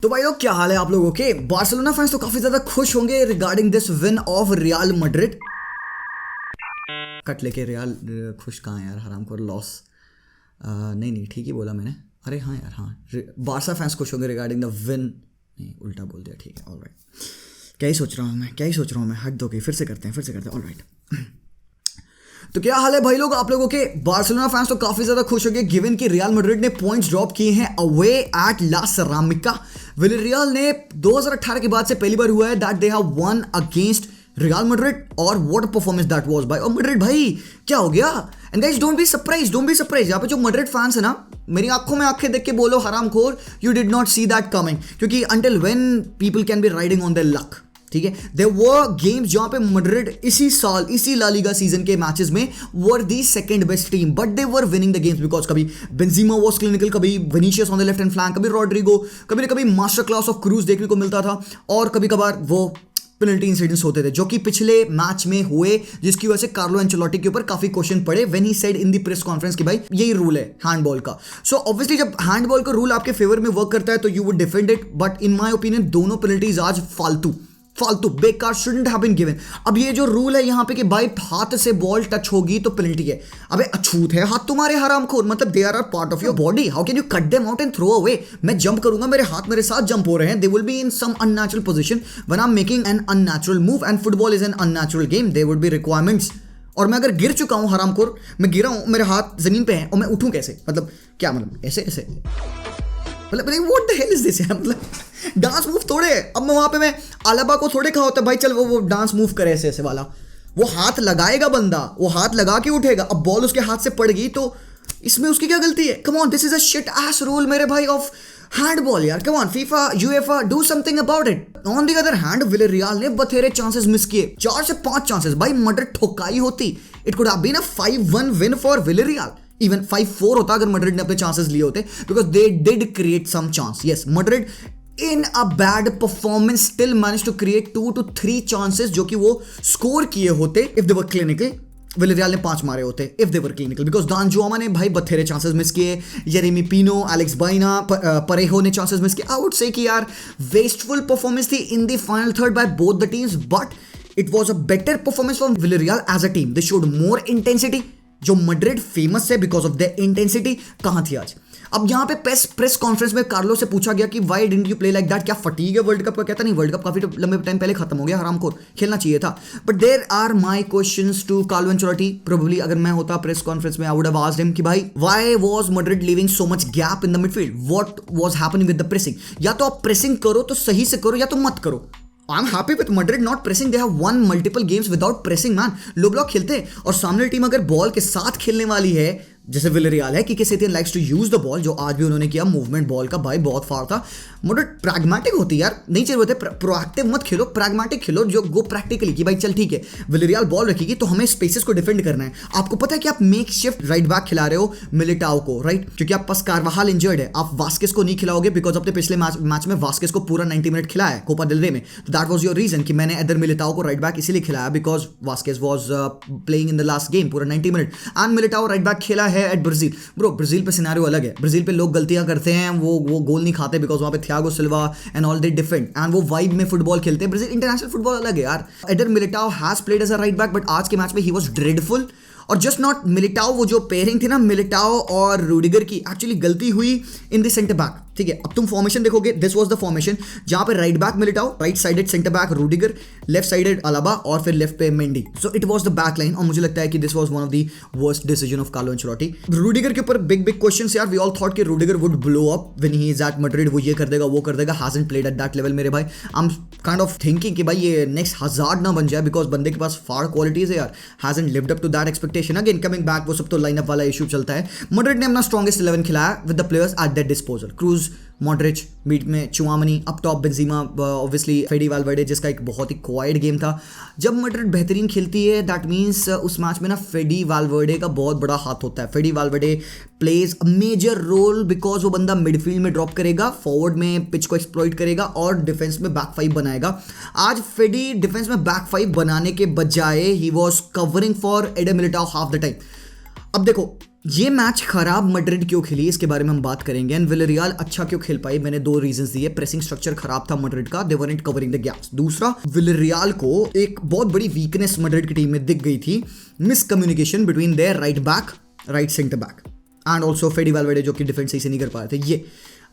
तो भाई लोग क्या हाल है आप लोगों के। बार्सिलोना फैंस तो काफी ज्यादा खुश होंगे regarding this win of real Madrid. Cut लेके रियल खुश कहाँ यार, हरामखोर लॉस। नहीं ठीक ही बोला मैंने। अरे हाँ यार हाँ, बार्सा फैंस खुश होंगे रिगार्डिंग द विन। नहीं उल्टा बोल दिया, ठीक है ऑलराइट। क्या ही सोच रहा हूँ मैं, हट दो कि फिर से करते हैं ऑलराइट। तो क्या हाल है भाई लोग आप लोगों के। बार्सिलोना फैंस तो काफी ज्यादा खुश हो गए गिवन कि रियल मैड्रिड ने पॉइंट्स ड्रॉप किए हैं अवे एट ला सेरामिका। विलेरियल ने 2018 के बाद से पहली बार हुआ है that they have won against Real Madrid. और what a performance that was by Madrid. भाई क्या हो गया। And guys don't be surprise यहाँ पे जो मैड्रिड फैंस है ना, मेरी आंखों में आंखें देख के बोलो हरामखोर, you did not see that coming. क्योंकि until when people can be riding on their luck, ठीक है। देयर वर गेम्स जहां पे मैड्रिड इसी ला लीगा सीजन के मैचेस में were the second best team, but they were winning the games because कभी Benzema was clinical, कभी Vinicius on the left hand flank, कभी रॉड्रिगो, कभी ना कभी मास्टर क्लास ऑफ क्रूज देखने को मिलता था। और कभी कभार वो पेनल्टी इंसिडेंट्स होते थे जो कि पिछले मैच में हुए, जिसकी वजह से कार्लो एंचेलोटी के ऊपर काफी क्वेश्चन पड़े when he said in the press conference कि भाई यही रूल है हैंडबॉल का। सो ऑब्वियसली जब हैंडबॉल का रूल आपके फेवर में वर्क करता है तो you would defend it, but in my opinion दोनों पेनल्टीज आज फालतू बेकार शुडंट हैव बीन गिवन। अब ये जो रूल है यहाँ पे कि भाई हाथ से बॉल टच होगी तो पेनल्टी है। अबे अछूत है हाथ तुम्हारे हरामखोर, मतलब they are part of your body, how can you cut them out and throw away. मैं जंप करूंगा, मेरे हाथ मेरे साथ जंप हो रहे हैं, they will be in some unnatural position when I am making an unnatural move and football is an unnatural game, there would be requirements. और मैं अगर गिर चुका हूं हरामखोर, मैं गिरा हूं, मेरे हाथ जमीन पे हैं और मैं उठूं कैसे, मतलब क्या, मतलब ऐसे मतलब what the hell is this, मतलब डांस मूव थोड़े है। अब मैं वहां पे मैं अलाबा को थोड़े कहा होता है भाई चल वो डांस मूव करे ऐसे वाला, वो हाथ लगाएगा बंदा, वो हाथ लगा के उठेगा। अब बॉल उसके हाथ से पड़ गई तो इसमें उसकी क्या गलती है। Come on, this is a shit ass rule मेरे भाई ऑफ हैंडबॉल यार। Come on FIFA UEFA do something about it. On the other hand Villarreal ने बथेरे चांसेस मिस किए, 4 से 5 चांसेस। भाई मैड्रिड ठोकाई होती, it could have been a 5-1 win for Villarreal, even 5-4 होता अगर मैड्रिड ने अपने चांसेस लिए होते, because they did create some chance. Yes, Madrid in a bad performance still manage to create 2 to 3 chances जो कि वो स्कोर किए होते इफ दे वर क्लिनिकल। विलेरियल ने 5 मारे होते if they were clinical, because Danjuma ने भाई बथेरे चांसेस मिस किए, येरेमी पिनो, एलेक्स बाइना, परेहो ने चांसेस मिस किए। आई वुड से कि यार वेस्टफुल परफॉर्मेंस थी in the final third by both the teams, but it was a better performance from Villarreal as a team. They showed more intensity, जो Madrid famous है because of the intensity, कहां थी आज। अब यहां पे press conference में Carlo से पूछा गया कि why didn't you play like that, क्या फटीग है वर्ल्ड कप का। कहता नहीं, वर्ल्ड कप काफी लंबे टाइम पहले खत्म हो गया हरामखोर, खेलना चाहिए था। But there are my questions to Carlo Ancelotti. Probably अगर मैं होता प्रेस कॉन्फ्रेंस में I would have asked him कि भाई why was Madrid leaving so much gap in the midfield, what was happening with the pressing. या तो आप pressing करो तो सही से करो, या तो मत करो। I am happy with Madrid not pressing, they have one multiple games without pressing man. Low block खेलते हैं और सामने टीम अगर बॉल के साथ खेलने वाली है, जैसे विलेरियल है कि Setien likes to use the ball, जो आज भी उन्होंने किया मूवमेंट बॉल का, भाई बहुत फार था। मैड्रिड प्रैग्मेटिक होती है यार, नहीं चाहिए होते प्रोएक्टिव मत खेलो, प्रैग्मेटिक खेलो, जो गो प्रैक्टिकली कि भाई चल ठीक है विलेरियल बॉल रखेगी तो हमें स्पेसेस को डिफेंड करना है। आपको पता है कि आप मेक शिफ्ट राइट बैक खिला रहे हो मिलिटाओ को, राइट, क्योंकि आप पास कार्वाहाल इंजर्ड है, आप वास्केस को नहीं खिलाओगे बिकॉज अपने पिछले मैच में वास्केस को पूरा 90 मिनट खिलाया है कोपा डेल रे में। तो दैट वाज योर रीजन कि मैंने एदर मिलिटाओ को राइट बैक इसीलिए खिलाया because Vazquez was playing in the last game पूरा 90 minute and Militão right back खेला है एट ब्राजील। ब्रो ब्राजील पे सिनेरियो अलग है, ब्राजील पे लोग गलतियां करते हैं, वो गोल नहीं खाते बिकॉज वहां पे Thiago Silva and all they defend and वो वाइब में फुटबॉल खेलते हैं। ब्राजील इंटरनेशनल फुटबॉल अलग है यार। Eder Militao has played as a right back, but आज के मैच में ही वाज ड्रेडफुल। और जस्ट नॉट मिलिटाओ, वो जो पेयरिंग थी ना मिलिटाओ और रूडिगर की, एक्चुअली गलती हुई इन द सेंटर बैक, ठीक है। अब तुम फॉर्मेशन देखोगे, दिस वाज द फॉर्मेशन जहां पे right back Militao, right sided centre back Rudiger, left sided Alaba और फिर लेफ्ट पे Mendy. So it was the back line और मुझे लगता है कि this was one of the worst decision of Carlo Ancelotti. Rudiger के ऊपर बिग क्वेश्चंस यार। वी ऑल थॉट कि Rudiger would blow up when he is at Madrid, वो ये कर देगा वो कर देगा, hasn't played at that level मेरे भाई। I am kind of thinking कि भाई ये नेक्स्ट हजार्ड ना बन जाए बिकॉज बंदे के पास फार क्वालिटीज है यार, hasn't lived up to that expectation. Again coming back, वो सब तो लाइनअप वाला इशू चलता है। मैड्रिड ने अपना स्ट्रॉन्गेस्ट 11 खिलाया with the players at their disposal. Kroos, Modric, बीट में Tchouameni, up top Benzema, obviously Fede Valverde, जिसका एक बहुत ही क्वाइट गेम था। जब मैड्रिड बेहतरीन खेलती है दैट मीन्स उस मैच में ना फेडी वालवर्डे का बहुत बड़ा हाथ होता है। Fede Valverde plays a major role because वो बंदा मिडफील्ड में ड्रॉप करेगा, फॉरवर्ड में पिच को एक्सप्लॉइट करेगा और डिफेंस में बैक 5 बनाएगा। आज फेडी डिफेंस में बैक 5 बनाने के बजाय he was covering for adder Militão half the time. अब देखो ये मैच खराब मैड्रिड क्यों खेली इसके बारे में हम बात करेंगे, एंड विलेरियल अच्छा क्यों खेल पाई। मैंने 2 रीजंस दिए। प्रेसिंग स्ट्रक्चर खराब था मैड्रिड का, they weren't covering the gaps. दूसरा, विलेरियल को एक बहुत बड़ी वीकनेस मैड्रिड की टीम में दिख गई थी, miscommunication between their right back, right centre back and also फेडी वाल्वेर्डे जो कि डिफेंस सही से नहीं कर पा रहे थे। ये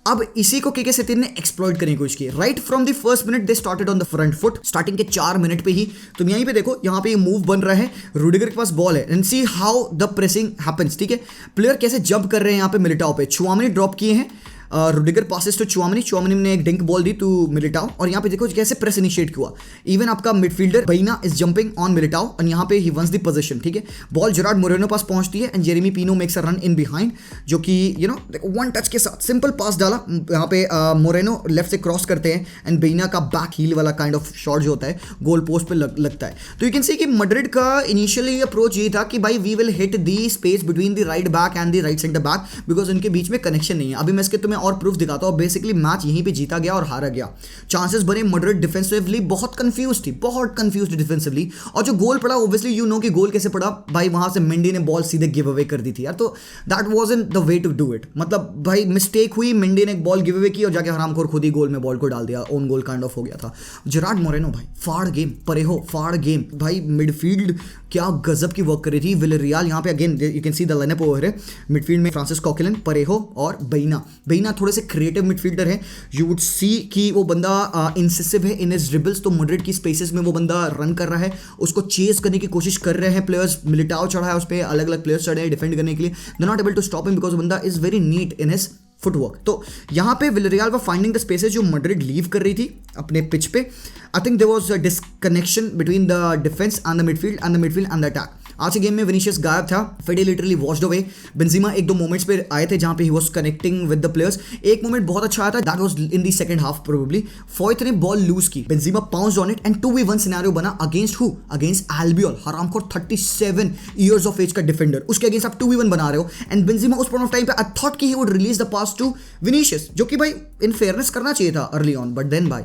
अब इसी को केके सेटिन ने एक्सप्लॉइट करने की कोशिश की। Right from the first minute they started on the front foot. Starting के 4 मिनट पे ही तुम यहीं पे देखो, यहाँ पे ये मूव बन रहा है, रूडिगर के पास बॉल है, and see how the pressing happens. ठीक है, प्लेयर कैसे जंप कर रहे हैं यहाँ पे मिलिटाओ पे। चुआमेनी ड्रॉप किए हैं, रूडिगर पासेस टू चुआमेनी ने एक डिंक बॉल दी टू मिलिटाओ, और यहाँ पे देखो कैसे प्रेस इनिशिएट हुआ। इवन आपका midfielder Baena is jumping on Militao, और यहाँ पे ही वंस द पोजीशन। ठीक है, बॉल जेरार्ड मोरेनो पास पहुंचती है, and Jeremy Pino makes a run in behind, जो कि यू नो वन टच के साथ सिंपल पास डाला। यहाँ पे मोरेनो लेफ्ट से क्रॉस करते हैं, एंड बैना का बैक हील वाला काइंड ऑफ शॉट जो होता है गोल पोस्ट पे लगता है। तो यू कैन सी कि मैड्रिड का इनिशियली अप्रोच ये था कि भाई we will hit the space between the right back and the right centre back, because उनके बीच में कनेक्शन नहीं है। अभी मैं इसके तुम्हें और प्रूफ दिखाता हूँ। बेसिकली मैच यहीं पे जीता गया और हारा गया। चांसेस बने, मैड्रिड डिफेंसिवली बहुत कंफ्यूज डिफेंसिवली, और जो गोल पड़ा ऑब्वियसली यू नो कि गोल कैसे पड़ा भाई, वहां से मेंडी ने बॉल सीधे गिव अवे कर दी थी यार। तो that wasn't the way to do it. मतलब भाई मिस्टेक हुई, मेंडी ने एक बॉल गिव अवे की और जाके हरामखोर खुद ही गोल में बॉल को डाल दिया, ओन गोल काइंड ऑफ हो गया था। जेरार्ड मोरेनो भाई फाड़ गेम, परेहो फाड़ गेम भाई। मिडफील्ड क्या गजब की वर्क कर रही थी विलेरियल। यहाँ पे again you can see the lineup over है। मिडफील्ड में फ्रांसिस कॉकिलन, परेहो और बैना थोड़े से क्रिएटिव मिडफील्डर है। यू वुड सी कि वो बंदा इंसिसिव है इन हिज ड्रिबल्स, तो मैड्रिड की स्पेसेस में वो बंदा रन कर रहा है, उसको चेज करने की कोशिश कर रहे हैं प्लेयर्स। मिलिटाओ चढ़ा है उस पर, अलग अलग प्लेयर्स चढ़े हैं डिफेंड करने के लिए। They not able to stop him because बंदा is very neat in his footwork. तो यहाँ पे Villarreal were finding the spaces जो मैड्रिड लीव कर रही थी अपने पिच पे। I think there was a disconnection between the defence and the midfield and the attack. आज के गेम में विनीशियस गायब था, Fede literally washed away. Benzema 1-2 moments पे आए थे जहां पे he was connecting with the players. एक मोमेंट बहुत अच्छा आया था, that was in the second half probably. Foyth ने बॉल लूज की, Benzema pounced on it and 2v1 scenario बना अगेंस्ट हु, अगेंस्ट अल्बियोल, हरामखोर 37 इयर्स ऑफ एज का डिफेंडर। उसके अगेंस्ट आप 2v1 बना रहे हो, एंड बेंजेमा उस पॉइंट ऑफ टाइम पे आई थॉट कि he would release the pass to Vinicius, जो कि भाई इन फेयरनेस करना चाहिए था अर्ली ऑन, बट देन भाई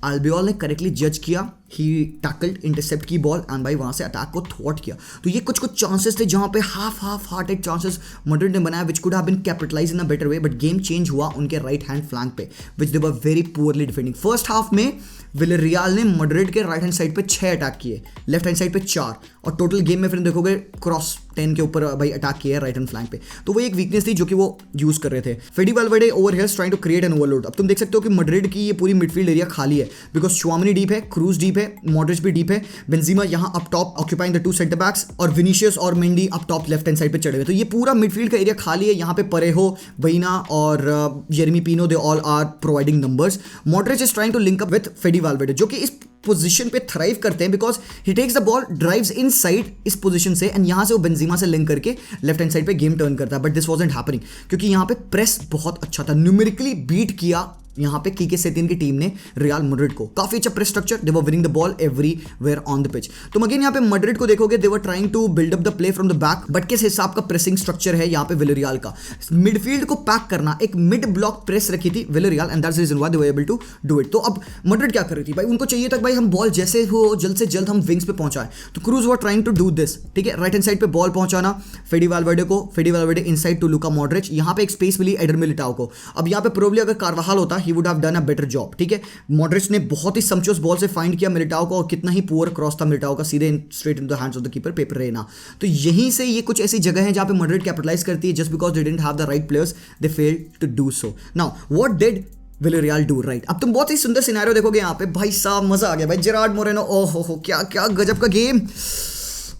अल्बियोल ने करेक्टली जज किया, ही टैकल्ड, इंटरसेप्ट की बॉल एंड भाई वहाँ से अटैक को थ्वॉट किया। तो ये कुछ चांसेस थे जहाँ पे हाफ हार्टेड चांसेस मैड्रिड ने बनाया which could have been capitalize in a better way, but game change हुआ उनके राइट हैंड फ्लैंक पे which they were very poorly defending. First half में विलेरियल ने मैड्रिड के राइट हैंड साइड पे 6 attack किए, लेफ्ट हैंड साइड पे 4, और टोटल गेम में फिर देखोगे क्रॉस 10 के ऊपर भाई अटैक किया है राइट हैंड फ्लैंक पे। तो वो एक वीकनेस थी जो कि वो यूज कर रहे थे। Fede Valverde over here's trying to create an overload. अब तुम देख सकते हो कि मैड्रिड की ये पूरी मिडफील्ड एरिया खाली है बिकॉज चुआमेनी डीप है, क्रूज डीप है, मॉड्रिच भी डीप है, बेंजेमा यहाँ up top occupying the 2 centre backs, और विनीशियस और Mendy up top left hand side पे चढ़े हुए। तो ये पूरा मिडफील्ड का एरिया खाली है। यहाँ पे परेहो, बैना और Jeremy Pino they all are providing numbers. Modric is trying to link up with Fede Valverde जो कि इस पोजीशन पे थ्राइव करते हैं because he takes the ball, drives inside इस पोजीशन से, एंड यहां से वो बेंजेमा से लिंक करके लेफ्ट हैंड साइड पे गेम टर्न करता है। बट दिस वाजंट हैपनिंग क्योंकि यहां पे प्रेस बहुत अच्छा था, न्यूमेरिकली बीट किया यहाँ पे कीके सेटिन की टीम ने रियल मैड्रिड को। काफी अच्छा press structure, they were winning the ball everywhere on the pitch. तुम अगेन यहाँ पे मैड्रिड को देखोगे, they were trying to build up the play from the back, but किस हिसाब का प्रेसिंग स्ट्रक्चर है यहाँ पे विलेरियल का। मिडफील्ड को पैक करना, एक मिड ब्लॉक प्रेस रखी थी Villarreal, and that's the reason why they were able to do it. तो अब मैड्रिड क्या कर रही थी भाई, उनको चाहिए था भाई हम बॉल जैसे हो जल्द से जल्द हम विंग्स पे पहुंचाए। तो Kroos were trying to do this, ठीक है, राइट हैंड साइड पे बॉल पहुंचाना फेडी वाल्वेर्डे को, Fede Valverde inside to Luka Modric. यहाँ पे एक स्पेस मिली एडर मिलिटाओ को। अब यहाँ पे प्रोबेबली अगर कार्वाहाल होता, he would have done a better job, ठीक है। मॉड्रिच ने बहुत ही समचोस बॉल से फाइंड किया मिलिटाओ को, और कितना ही पुअर क्रॉस था मिलिटाओ का, सीधे straight in the hands of the keeper Pepe Reina. तो यहीं से ये कुछ ऐसी जगह है जहां पे मैड्रिड कैपिटलाइज करती है, just because they didn't have the right players, they failed to do so. Now what did Villarreal do right? अब तुम बहुत ही सुंदर सिनेरियो देखोगे यहाँ पे, भाई साहब मजा आ गया भाई। जेरार्ड मोरेनो, ओहो हो क्या क्या गजब का गेम।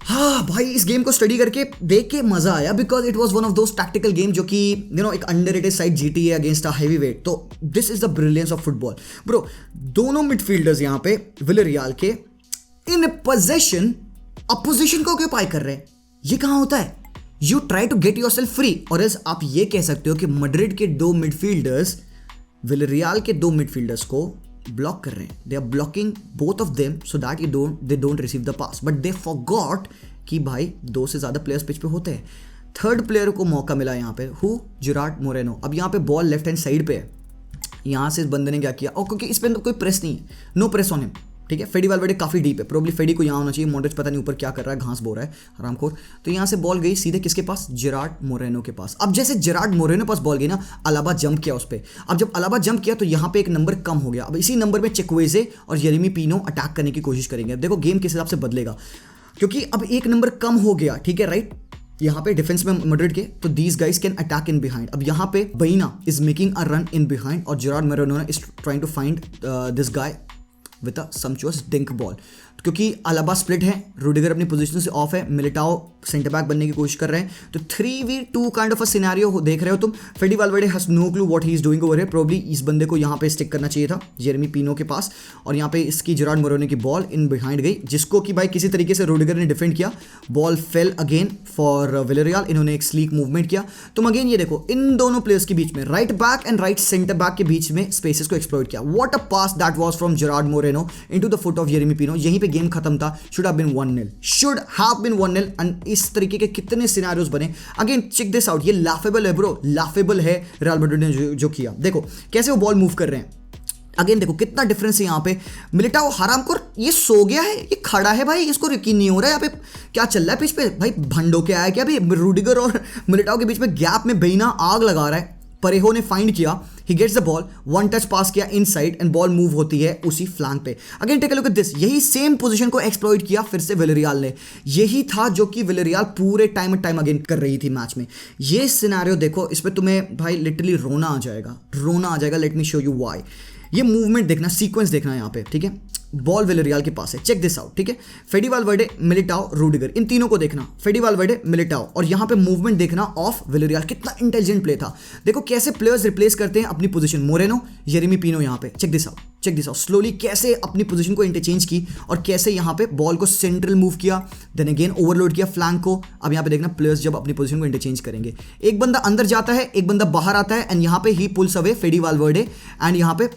हाँ भाई, इस गेम को स्टडी करके देख के मजा आया because it was one of those tactical game जो कि यू नो एक अंडररेटेड साइड जीती है अगेंस्ट अ हैवी वेट। तो this is the brilliance of football bro. दोनों मिडफील्डर्स यहाँ पे विलेरियल के इन पोजेशन अपोजिशन को ऑक्यूपाई कर रहे हैं। ये कहाँ होता है? You try to get yourself free, और एज आप ये कह सकते हो कि मैड्रिड के 2 मिडफील्डर्स विलेरियल के 2 मिडफील्डर्स को ब्लॉक कर रहे हैं। They are blocking both of them so that they don't receive the pass, but they forgot कि भाई 2 से ज्यादा प्लेयर्स पिच पे होते हैं। थर्ड प्लेयर को मौका मिला यहाँ पे, हु? Gerrard Moreno. अब यहाँ पे बॉल लेफ्ट हैंड साइड पे है, यहाँ से इस बंदे ने क्या किया, और क्योंकि इस पे कोई प्रेस नहीं है, नो प्रेस ऑन हिम, ठीक है। फेडी वालवर्डे काफ़ी डीप है, प्रोबब्ली फेडी को यहाँ होना चाहिए, मॉड्रिच पता नहीं ऊपर क्या कर रहा है, घास बो रहा है हरामखोर। तो यहाँ से बॉल गई सीधे किसके पास, जेरार्ड मोरेनो के पास। अब जैसे जेरार्ड मोरेनो पास बॉल गई ना, अलाबा जंप किया उस पर। अब जब अलाबा जंप किया तो यहाँ पे एक नंबर कम हो गया। अब इसी नंबर में चिक्वेजे और येरेमी पिनो अटैक करने की कोशिश करेंगे। देखो गेम किस हिसाब से बदलेगा, क्योंकि अब एक नंबर कम हो गया, ठीक है, राइट। यहाँ पे डिफेंस में मैड्रिड के, तो these guys can attack in behind. अब यहाँ पे Baena is making a run in behind और Gerard Moreno is trying to find this guy with a sumptuous dink ball, क्योंकि अलाबा स्प्लिट है, रुडिगर अपनी पोजीशन से ऑफ है, Militao centre back बनने की कोशिश कर रहे हैं। तो 3v2 kind of a scenario देख रहे हो तुम। Fede Valverde has no clue what he is doing over here. Probably इस बंदे को यहाँ पे स्टिक करना चाहिए था, जेरेमी पिनो के पास, और यहाँ पे इसकी जेरार्ड मोरेनो की बॉल इन बिहाइंड गई, जिसको कि भाई किसी तरीके से रुडिगर ने डिफेंड किया। बॉल फेल अगेन फॉर विलेरियल, इन्होंने एक स्लीक मूवमेंट किया। तुम अगेन ये देखो इन दोनों प्लेयर्स के बीच में, right back and right centre back के बीच में स्पेसेस को एक्सप्लॉइट किया। What a pass that was from Gerard Moreno into the foot of Jeremy Pino. यहीं पे गेम खत्म था, should have been 1-0, should have been 1-0। and इस तरीके के कितने सिनेरियोस बने। अगेन चेक दिस आउट, ये लाफेबल है ब्रो, लाफेबल है रियल मैड्रिड ने जो किया। देखो कैसे वो बॉल मूव कर रहे हैं। अगेन देखो कितना डिफरेंस है यहाँ पे। मिलिटाओ हरामखोर ये सो गया है, ये खड़ा है भाई, इसको यकीन नहीं हो रहा है यहाँ पे क्या चल रहा है पिच पे। भाई भंडो के आया क्या भाई, रुडिगर और मिलिटाओ के बीच में गैप में बैना आग लगा रहा है। परेहो ने फाइंड किया, he gets the ball, one touch pass किया इनसाइड एंड बॉल मूव होती है उसी फ्लैंक पे। Again take a look at this, यही सेम पोजीशन को एक्सप्लॉइट किया फिर से विलेरियल ने। यही था जो कि विलेरियल पूरे टाइम अगेन कर रही थी मैच में। ये सिनेरियो देखो, इस पे तुम्हें भाई लिटरली रोना आ जाएगा, रोना आ जाएगा। Let me show you why. ये मूवमेंट देखना, सीक्वेंस देखना यहाँ पे, ठीक है। बॉल विलेरियल के पास है, चेक दिस आउट, ठीक है। फेडी वालवर्डे, मिलिटाओ, रुडिगर, इन तीनों को देखना, फेडी वालवर्डे, मिलिटाओ, और यहाँ पे मूवमेंट देखना ऑफ विलेरियल। कितना इंटेलिजेंट प्ले था। देखो कैसे प्लेयर्स रिप्लेस करते हैं अपनी पोजीशन। मोरेनो, येरेमी पिनो यहाँ पे, check this out, check this out. Slowly कैसे अपनी पोजीशन को इंटरचेंज की और कैसे यहाँ पे बॉल को सेंट्रल मूव किया, देन अगेन ओवरलोड किया फ्लैंक को। अब यहाँ पे देखना प्लेयर्स जब अपनी पोजीशन को इंटरचेंज करेंगे, एक बंदा अंदर जाता है, एक बंदा बाहर आता है, एंड यहाँ पे ही पुल्स अवे फेडी वालवर्डे एंड यहाँ पे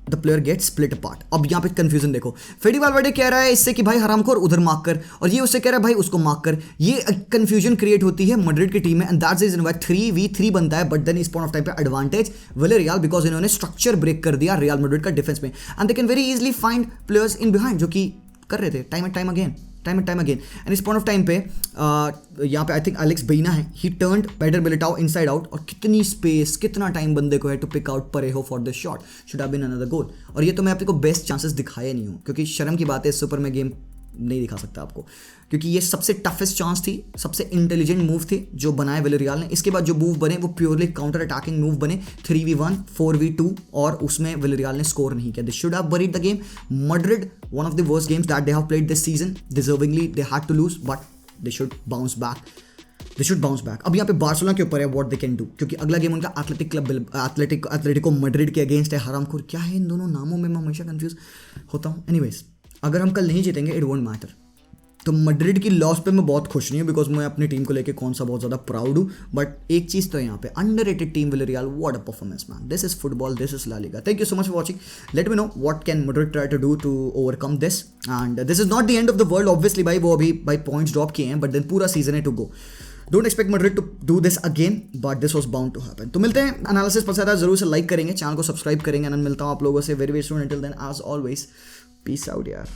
the player get split apart. अब यहाँ पे कंफ्यूजन देखो, फेडी वालवर्डे कह रहा है इससे कि भाई हरामखोर उधर मार्क कर, और ये उससे कह रहा है भाई उसको मार्क कर। ये कंफ्यूजन क्रिएट होती है मैड्रिड की टीम में, and that's the reason why 3v3 बनता है। बट देन इस पॉइंट ऑफ टाइम पे एडवांटेज विलेरियल, बिकॉज इन्होंने स्ट्रक्चर ब्रेक कर दिया रियल मैड्रिड का डिफेंस में, and they can very easily find players in behind, जो कि कर रहे थे time and time again. And इस पॉइंट ऑफ टाइम पे यहाँ पे आई थिंक एलेक्स बैना है, he turned Eder Militao inside out, और कितनी स्पेस, कितना टाइम बंदे को है to pick out Parejo for the shot, should have been another goal. और ये तो मैं आपको बेस्ट चांसेस दिखाया नहीं हूँ, क्योंकि शर्म की बात है, इससे ऊपर मैं गेम नहीं दिखा सकता आपको, क्योंकि ये सबसे टफेस्ट चांस थी, सबसे इंटेलिजेंट मूव थे जो बनाए विलेरियल ने। इसके बाद जो मूव बने वो प्योरली काउंटर अटैकिंग मूव बने, 3v1, 4v2, और उसमें विलेरियल ने स्कोर नहीं किया। They should have buried the game. Madrid, one of the worst games that they have played this season, deservingly they had to lose, but they should bounce back. अब यहाँ पे Barcelona के ऊपर है व्हाट दे कैन डू, क्योंकि अगला game उनका Atletico Madrid के अगेंस्ट है। हरामखोर क्या है इन दोनों नामों में, मैं हमेशा कंफ्यूज होता हूँ। एनीवेज, अगर हम कल नहीं जीतेंगे इट वोंट मैटर। तो मैड्रिड की लॉस पे मैं बहुत खुश नहीं हूँ, बिकॉज मैं अपनी टीम को लेके कौन सा बहुत ज़्यादा प्राउड हूँ। बट एक चीज़ तो है यहाँ पे, underrated team Villarreal, what a performance man. This is football, this is La Liga. Thank you so much for watching. Let me know what can Madrid try to do to overcome this, and this is not the end of the world obviously भाई, वो अभी भाई points drop किए हैं, but then पूरा season है to go. Don't expect Madrid to do this again, but this was bound to happen. तो मिलते हैं, एनालिसिस पसंद आया जरूर से लाइक करेंगे, चैनल को सब्सक्राइब करेंगे, एंड मिलता हूँ आप लोगों से very very soon. Until then as always, peace out यार।